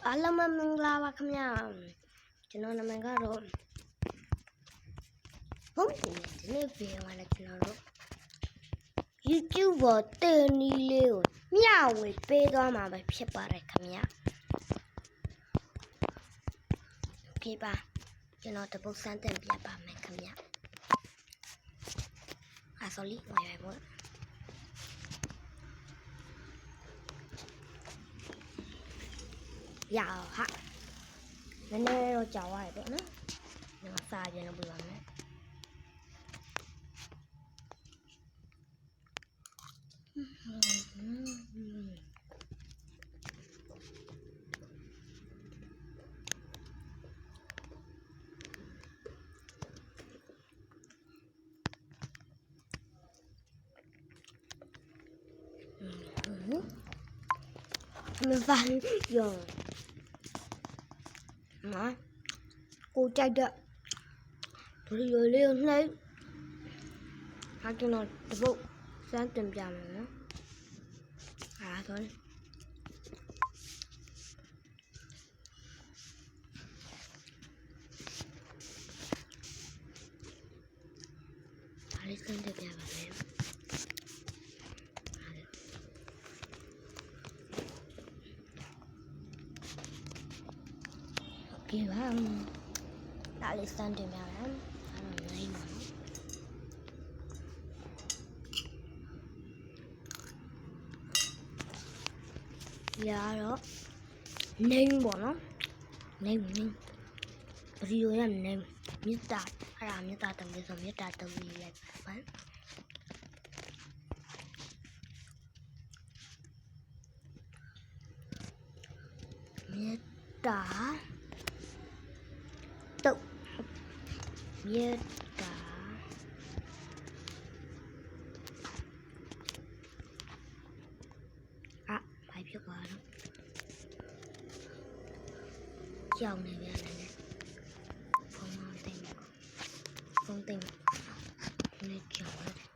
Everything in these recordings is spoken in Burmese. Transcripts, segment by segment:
အားလုံးမင်္ဂလာပါခင်ဗျာကျွန်တော်နာမည်ကတော့ဘုံဒီနေ့ဗီဒီယိုမှာလည်းကျွန်တော်တို့ YouTube ပေါ်တင်နီးလေးကိုမျှဝေပေးသွားမှာပဲဖြစ်ပါတယ်ခင်ဗျာโอเคပါကျွန်တော်တပုတ်စမ်းတင်ပြပါမယ်ခင်ဗျာsorry ဝယ်ပါရဟာနည်းနည်းတော့ကြာသွားတယ်ပေါ့နော်ဒီမှာစာပြန်လုပ်ပြပါမယ်မဖန်ရောနော်ကိုကြိုက်တဲ့ဒီလိုလေးကိုနှိပ်ဟာကျွန်တော်တပုတ်စမ်းတင်ပြမယ်နော်ဆိုရင်ဒါလေးစမ်းတင်ပြပါမယ်โอเคပါဒါလေးစမ်းတင်ပြမယ်အဲ့တော့နိုင်ပါနော်ရတော့နိုင်ပေါ့နော်နိုင်ဗီဒီယိုရနိုင်မြတ်တာအဲ့ဒါမြတ်တာတမီးဆိုမြတ်တာတမီးလိုက်ပါမြတ်တာတုတ်မြတ်တာဘာဖြစ်သွားလဲကြောင်နေပြန်တယ်ဖုန်းမသိဘူးဖုန်းသိဘူးနေကြောင်တယ်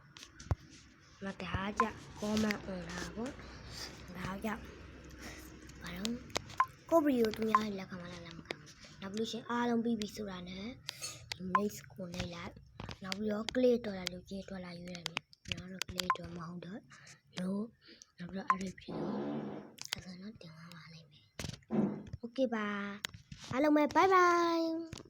မတားကြကောမန်အွန်လာပေါ့ဒါကြောင့်ဘာလို့ကိုဗီဒီယိုသူများလက်ခံမလားနောက်ပြီးလို့ရှင်အားလုံးပြီးပြီဆိုတာနဲ့ဒီ next ကိုနေလိုက်နောက်ပြီးတော့ click တော်လာလို့ကြေးတော်လာရွေးရတယ်ကျွန်တော်တို့ click တော်မဟုတ်တော့ no နောက်ပြီးတော့အဲ့ဒီဖြစ်တော့အဲ့ဒါတော့တင်သွားပါလိမ့်မယ် okay ပါအားလုံးပဲ bye bye